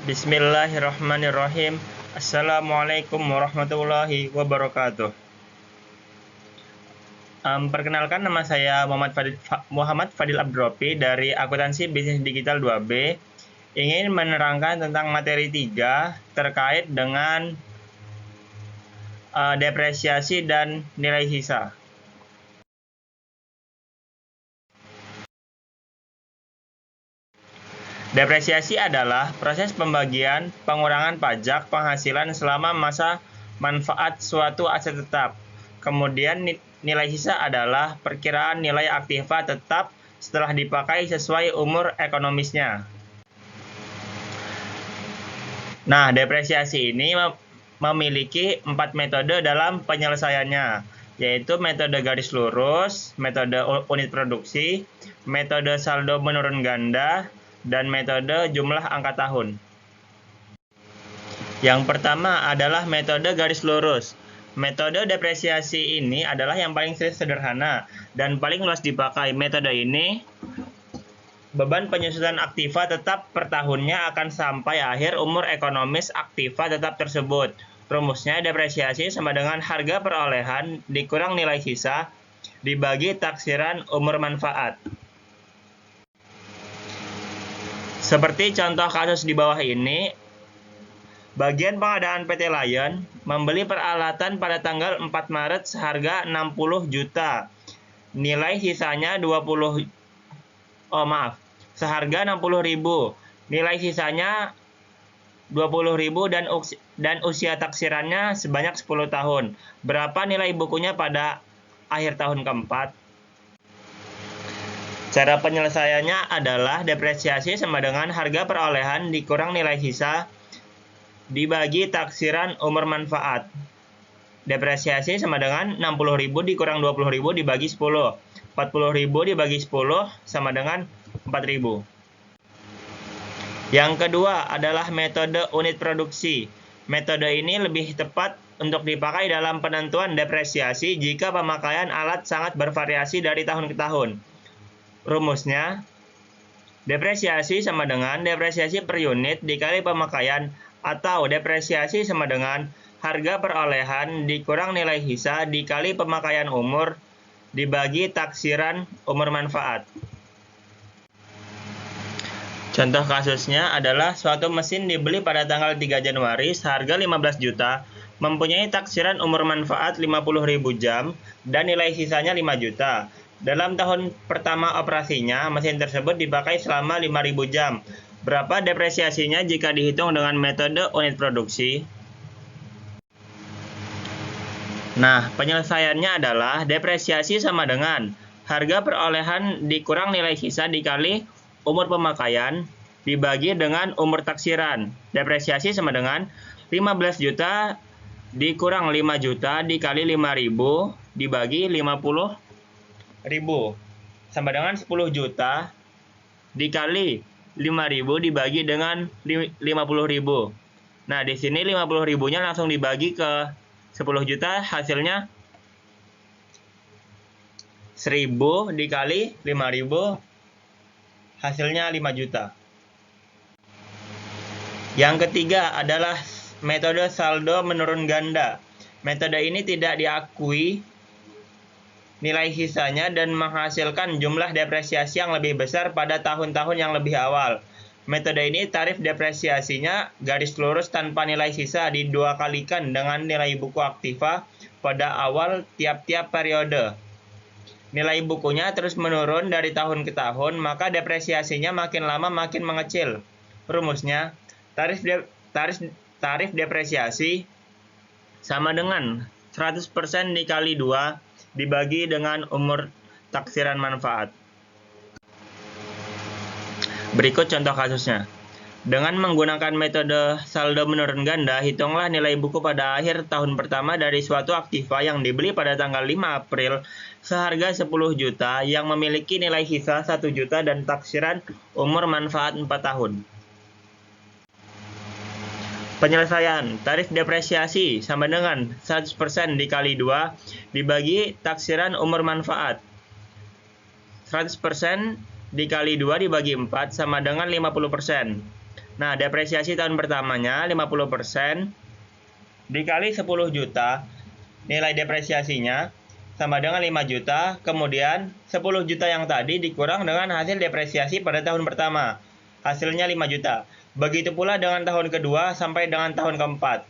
Bismillahirrahmanirrahim. Assalamualaikum warahmatullahi wabarakatuh. Perkenalkan, nama saya Muhammad Fadil Abdropi dari Akuntansi Bisnis Digital 2B. Ingin menerangkan tentang materi 3 terkait dengan depresiasi dan nilai sisa. Depresiasi adalah proses pembagian pengurangan pajak penghasilan selama masa manfaat suatu aset tetap. Kemudian nilai sisa adalah perkiraan nilai aktiva tetap setelah dipakai sesuai umur ekonomisnya. Nah, depresiasi ini memiliki 4 metode dalam penyelesaiannya, yaitu metode garis lurus, metode unit produksi, metode saldo menurun ganda, dan metode jumlah angka tahun. Yang pertama adalah metode garis lurus. Metode depresiasi ini adalah yang paling sederhana dan paling luas dipakai. Metode ini, beban penyusunan aktiva tetap per tahunnya akan sampai akhir umur ekonomis aktiva tetap tersebut. Rumusnya, depresiasi sama dengan harga perolehan dikurang nilai sisa dibagi taksiran umur manfaat. Seperti contoh kasus di bawah ini, bagian pengadaan PT Lion membeli peralatan pada tanggal 4 Maret seharga 60 juta. Nilai sisanya seharga 60.000. Nilai sisanya 20.000 dan usia taksirannya sebanyak 10 tahun. Berapa nilai bukunya pada akhir tahun keempat? Cara penyelesaiannya adalah depresiasi sama dengan harga perolehan dikurang nilai sisa dibagi taksiran umur manfaat. Depresiasi sama dengan 60.000 dikurang 20.000 dibagi 10. 40.000 dibagi 10 sama dengan 4.000. Yang kedua adalah metode unit produksi. Metode ini lebih tepat untuk dipakai dalam penentuan depresiasi jika pemakaian alat sangat bervariasi dari tahun ke tahun. Rumusnya, depresiasi sama dengan depresiasi per unit dikali pemakaian, atau depresiasi sama dengan harga perolehan dikurang nilai sisa dikali pemakaian umur dibagi taksiran umur manfaat. Contoh kasusnya adalah suatu mesin dibeli pada tanggal 3 Januari seharga 15 juta, mempunyai taksiran umur manfaat 50.000 jam, dan nilai sisanya 5 juta. Dalam tahun pertama operasinya, mesin tersebut dipakai selama 5.000 jam. Berapa depresiasinya jika dihitung dengan metode unit produksi? Nah, penyelesaiannya adalah depresiasi sama dengan harga perolehan dikurang nilai sisa dikali umur pemakaian dibagi dengan umur taksiran. Depresiasi sama dengan 15 juta dikurang 5 juta dikali 5.000 dibagi 50.000 sama dengan 10 juta dikali 5.000 dibagi dengan 50.000. Nah, di sini 50.000-nya langsung dibagi ke 10 juta, hasilnya 1.000 dikali 5.000, hasilnya 5 juta. Yang ketiga adalah metode saldo menurun ganda. Metode ini tidak diakui nilai sisanya dan menghasilkan jumlah depresiasi yang lebih besar pada tahun-tahun yang lebih awal. Metode ini tarif depresiasinya garis lurus tanpa nilai sisa didua kalikan dengan nilai buku aktiva pada awal tiap-tiap periode. Nilai bukunya terus menurun dari tahun ke tahun, maka depresiasinya makin lama makin mengecil. Rumusnya, tarif depresiasi sama dengan 100% dikali 2 dibagi dengan umur taksiran manfaat. Berikut contoh kasusnya. Dengan menggunakan metode saldo menurun ganda, hitunglah nilai buku pada akhir tahun pertama dari suatu aktiva yang dibeli pada tanggal 5 April seharga 10 juta yang memiliki nilai sisa 1 juta dan taksiran umur manfaat 4 tahun. Penyelesaian, tarif depresiasi sama dengan 100% dikali 2 dibagi taksiran umur manfaat. 100% dikali 2 dibagi 4 sama dengan 50%. Nah, depresiasi tahun pertamanya 50% dikali 10 juta, nilai depresiasinya sama dengan 5 juta, kemudian 10 juta yang tadi dikurang dengan hasil depresiasi pada tahun pertama. Hasilnya 5 juta. Begitu pula dengan tahun kedua sampai dengan tahun keempat.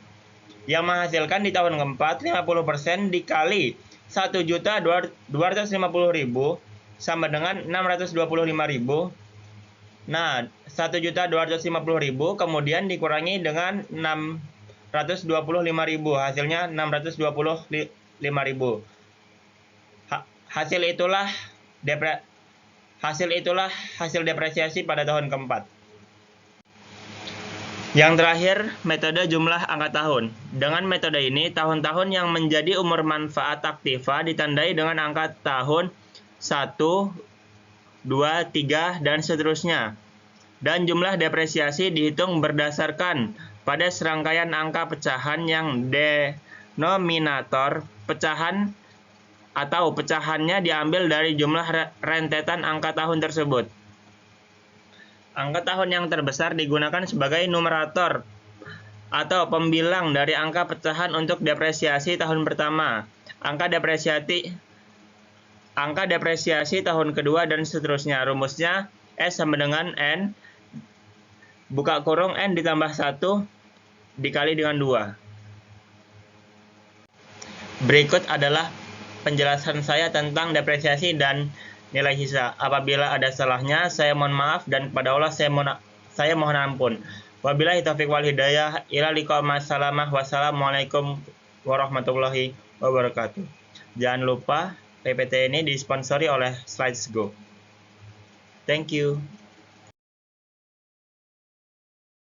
Yang menghasilkan di tahun keempat 50% dikali 1.250.000 sama dengan 625.000. Nah, 1.250.000 kemudian dikurangi dengan 625.000, hasilnya 625.000. Hasil itulah hasil depresiasi pada tahun keempat. Yang terakhir, metode jumlah angka tahun. Dengan metode ini, tahun-tahun yang menjadi umur manfaat aktiva ditandai dengan angka tahun 1, 2, 3, dan seterusnya. Dan jumlah depresiasi dihitung berdasarkan pada serangkaian angka pecahan yang denominator pecahan atau pecahannya diambil dari jumlah rentetan angka tahun tersebut. Angka tahun yang terbesar digunakan sebagai numerator atau pembilang dari angka pecahan untuk depresiasi tahun pertama, angka depresiasi tahun kedua, dan seterusnya. Rumusnya S sama dengan N, buka kurung N ditambah 1 dikali dengan 2. Berikut adalah penjelasan saya tentang depresiasi dan nilai sisa. Apabila ada salahnya, saya mohon maaf, dan kepada Allah saya mohon ampun. Wabillahi taufiq wal hidayah. Ila liqa ma'assalamah. Wassalamualaikum warahmatullahi wabarakatuh. Jangan lupa PPT ini disponsori oleh Slides Go. Thank you.